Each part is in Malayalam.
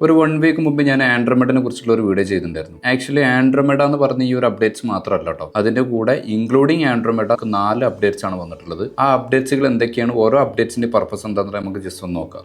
ഒരു 1 വീക്ക് മുമ്പ് ഞാൻ ആൻഡ്രോമെഡനെ കുറിച്ചുള്ള ഒരു വീഡിയോ ചെയ്തിട്ടുണ്ടായിരുന്നു. ആക്ച്വലി ആൻഡ്രോമെഡ എന്ന് പറഞ്ഞ ഈ ഒരു അപ്ഡേറ്റ്സ് മാത്രമല്ല കേട്ടോ, അതിന്റെ കൂടെ ഇൻക്ലൂഡിങ് ആൻഡ്രോമെഡ 4 അപ്ഡേറ്റ്സ് ആണ് വന്നിട്ടുള്ളത്. ആ അപ്ഡേറ്റ്സുകൾ എന്തൊക്കെയാണ്, ഓരോ അപ്ഡേറ്റ്സിന്റെ പർപ്പസ് എന്താണെന്ന് നമുക്ക് ജസ്റ്റ് ഒന്ന് നോക്കാം.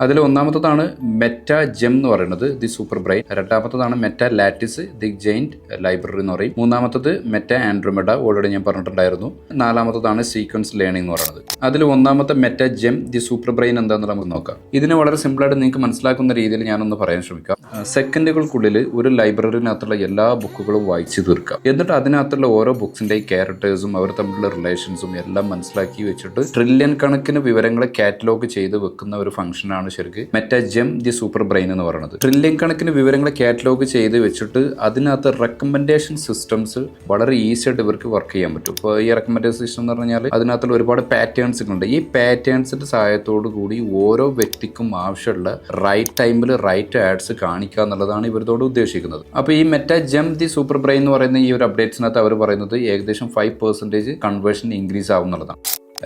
അതിൽ ഒന്നാമത്തതാണ് മെറ്റ ജെം എന്ന് പറയുന്നത്, ദി സൂപ്പർ ബ്രെയിൻ. രണ്ടാമത്തതാണ് Meta lattice, the giant library എന്ന് പറയും. മൂന്നാമത്തത് മെറ്റ ആൻഡ്രോമെഡ, ഓൾറെഡി ഞാൻ പറഞ്ഞിട്ടുണ്ടായിരുന്നു. നാലാമത്തതാണ് സീക്വൻസ് ലേണിംഗ് എന്ന് പറയുന്നത്. അതിൽ ഒന്നാമത്തെ Meta Gem, the super brain എന്താണെന്ന് നമുക്ക് നോക്കാം. ഇതിന് വളരെ സിമ്പിളായിട്ട് നിങ്ങൾക്ക് മനസ്സിലാക്കുന്ന രീതിയിൽ ഞാനൊന്ന് പറയാൻ ശ്രമിക്കാം. സെക്കൻഡുകൾക്കുള്ളിൽ ഒരു ലൈബ്രറിനകത്തുള്ള എല്ലാ ബുക്കുകളും വായിച്ചു തീർക്കാം. എന്നിട്ട് അതിനകത്തുള്ള ഓരോ ബുക്സിന്റെ ക്യാരക്ടേഴ്സും അവർ തമ്മിലുള്ള റിലേഷൻസും എല്ലാം മനസ്സിലാക്കി വെച്ചിട്ട് ട്രില്യൺ കണക്കിന് വിവരങ്ങളെ കാറ്റലോഗ് ചെയ്ത് വെക്കുന്ന ഒരു ഫംഗ്ഷനാണ് ശരിക്കും Meta Gem, the super brain എന്ന് പറയുന്നത്. ട്രില്യൺ കണക്കിന് വിവരങ്ങളെ കാറ്റലോഗ് ചെയ്ത് വെച്ചിട്ട് അതിനകത്ത് റെക്കമെൻഡേഷൻ സിസ്റ്റംസ് വളരെ ഈസി ആയിട്ട് ഇവർക്ക് വർക്ക് ചെയ്യാൻ പറ്റും. ഇപ്പോൾ ഈ റെക്കമെൻഡേഷൻ സിസ്റ്റം എന്ന് പറഞ്ഞാൽ അതിനകത്തുള്ള ഒരുപാട് പാറ്റേൺസ് ഉണ്ട്. ഈ പാറ്റേൺസിന്റെ സഹായത്തോടു കൂടി ഓരോ വ്യക്തിക്കും ആവശ്യമുള്ള റൈറ്റ് ടൈമിൽ റൈറ്റ് ആഡ്സ് കാണിക്കുക എന്നുള്ളതാണ് ഇവരോട് ഉദ്ദേശിക്കുന്നത്. അപ്പോൾ ഈ Meta Gem, the super brain എന്ന് പറയുന്ന ഈ ഒരു അപ്ഡേറ്റ്സിനകത്ത് അവർ പറയുന്നത് ഏകദേശം 5% കൺവേർഷൻ ഇൻക്രീസ് ആവും എന്നുള്ളതാണ്.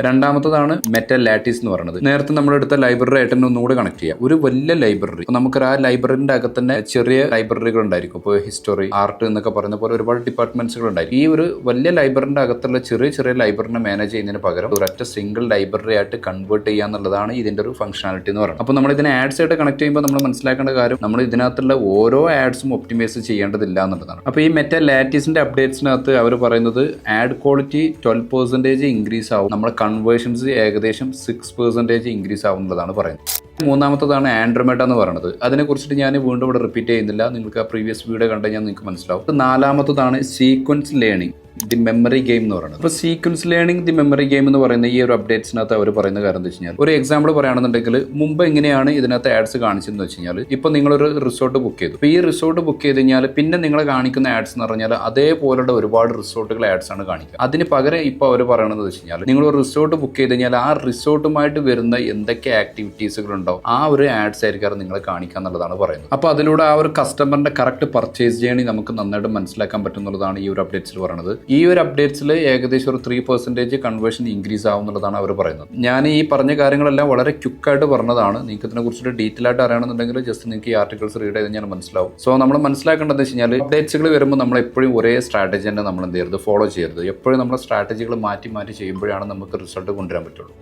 രണ്ടാമത്തതാണ് മെറ്റ ലാറ്റിസ് എന്ന് പറയുന്നത്. നേരത്തെ നമ്മളെടുത്ത ലൈബ്രറി ആയിട്ട് ഒന്നുകൂടെ കണക്ട് ചെയ്യാം. ഒരു വലിയ ലൈബ്രറി, നമുക്ക് ആ ലൈബ്രറിന്റെ അകത്ത് തന്നെ ചെറിയ ലൈബ്രറികൾ ഉണ്ടായിരിക്കും. ഇപ്പോൾ ഹിസ്റ്ററി, ആർട്ട് എന്നൊക്കെ പറയുന്ന പോലെ ഒരുപാട് ഡിപ്പാർട്ട്മെന്റ്സുകൾ ഉണ്ടായിരിക്കും. ഈ ഒരു വലിയ ലൈബ്രറിന്റെ അകത്തുള്ള ചെറിയ ചെറിയ ലൈബ്രറിനെ മാനേജ് ചെയ്യുന്നതിന് പകരം ഒരൊറ്റ സിംഗിൾ ലൈബ്രറി ആയിട്ട് കൺവേർട്ട് ചെയ്യുക എന്നുള്ളതാണ് ഇതിന്റെ ഒരു ഫംഗ്ഷനാലിറ്റി എന്ന് പറയുന്നത്. അപ്പോൾ നമ്മൾ ഇതിനെ ആഡ്സ് ആയിട്ട് കണക്ട് ചെയ്യുമ്പോൾ നമ്മൾ മനസ്സിലാക്കേണ്ട കാര്യം, നമ്മൾ ഇതിനകത്തുള്ള ഓരോ ആഡ്സും ഒപ്റ്റിമൈസ് ചെയ്യേണ്ടതില്ല എന്നുള്ളതാണ്. അപ്പോൾ ഈ മെറ്റ ലാറ്റിസിന്റെ അപ്ഡേറ്റ്സിനകത്ത് അവർ പറയുന്നത് ആഡ് ക്വാളിറ്റി 12% ഇൻക്രീസ് ആവും, നമ്മൾ കൺവേർഷൻസ് ഏകദേശം 6% ഇൻക്രീസ് ആവുന്നതാണ് പറയുന്നത്. മൂന്നാമത്തതാണ് ആൻഡ്രോമെഡ എന്ന് പറയുന്നത്. അതിനെക്കുറിച്ചിട്ട് ഞാൻ വീണ്ടും ഇവിടെ റിപ്പീറ്റ് ചെയ്യുന്നില്ല, നിങ്ങൾക്ക് ആ പ്രീവിയസ് വീഡിയോ കണ്ടു കഴിഞ്ഞാൽ നിങ്ങൾക്ക് മനസ്സിലാവും. നാലാമത്തതാണ് sequence learning, the memory game എന്ന് പറയുന്നത്. അപ്പോൾ sequence learning, the memory game എന്ന് പറയുന്ന ഈ ഒരു അപ്ഡേറ്റ്സിനകത്ത് അവർ പറയുന്ന കാര്യം എന്താ വെച്ച് കഴിഞ്ഞാൽ, ഒരു എക്സാമ്പിൾ പറയുകയാണെന്നുണ്ടെങ്കിൽ മുമ്പ് എങ്ങനെയാണ് ഇതിനകത്ത് ആഡ്സ് കാണിച്ചതെന്ന് വെച്ച് കഴിഞ്ഞാൽ, ഇപ്പോൾ നിങ്ങളൊരു റിസോർട്ട് ബുക്ക് ചെയ്തു. അപ്പോൾ ഈ റിസോർട്ട് ബുക്ക് ചെയ്ത് കഴിഞ്ഞാൽ പിന്നെ നിങ്ങളെ കാണിക്കുന്ന ആഡ്സ് എന്ന് പറഞ്ഞാൽ അതേപോലുള്ള ഒരുപാട് റിസോർട്ടുകൾ ആഡ്സ് ആണ് കാണിക്കുക. അതിന് പകരം ഇപ്പോൾ അവർ പറയണത് വെച്ച് കഴിഞ്ഞാൽ, നിങ്ങൾ ഒരു റിസോർട്ട് ബുക്ക് ചെയ്ത് കഴിഞ്ഞാൽ ആ റിസോർട്ടുമായിട്ട് വരുന്ന എന്തൊക്കെ ആക്ടിവിറ്റീസുകൾ ഉണ്ടാവും ആ ഒരു ആഡ്സ് ആയിരിക്കും നിങ്ങളെ കാണിക്കുക എന്നുള്ളതാണ് പറയുന്നത്. അപ്പോൾ അതിലൂടെ ആ ഒരു കസ്റ്റമറിന്റെ കറക്റ്റ് പർച്ചേസ് ജേണി നമുക്ക് നന്നായിട്ട് മനസ്സിലാക്കാൻ പറ്റുന്നുള്ളതാണ് ഈ ഒരു അപ്ഡേറ്റ്സിൽ പറയുന്നത്. ഈ ഒരു അപ്ഡേറ്റ്സിൽ ഏകദേശം ഒരു 3% കൺവേർഷൻ ഇൻക്രീസ് ആവും എന്നുള്ളതാണ് അവർ പറയുന്നത്. ഞാൻ ഈ പറഞ്ഞ കാര്യങ്ങളെല്ലാം വളരെ ക്വിക്കായിട്ട് പറഞ്ഞതാണ്. നിങ്ങൾക്ക് ഇതിനെ കുറിച്ചിട്ട് ഡീറ്റെയിൽ ആയിട്ട് അറിയണമെന്നുണ്ടെങ്കിൽ ജസ്റ്റ് നിങ്ങൾക്ക് ഈ ആർട്ടിക്കിൾസ് റീഡ് ചെയ്ത് ഞാൻ മനസ്സിലാവും. സോ നമ്മൾ മനസ്സിലാക്കേണ്ടത് വെച്ച് കഴിഞ്ഞാൽ, അപ്ഡേറ്റ്സുകൾ വരുമ്പോൾ നമ്മൾ എപ്പോഴും ഒരേ സ്ട്രാറ്റജി തന്നെ നമ്മൾ എന്ത് ചെയ്യരുത്, ഫോളോ ചെയ്യരുത്. എപ്പോഴും നമ്മുടെ സ്ട്രാറ്റജികൾ മാറ്റി മാറ്റി ചെയ്യുമ്പോഴാണ് നമുക്ക് റിസൾട്ട് കൊണ്ടുവരാൻ പറ്റുള്ളൂ.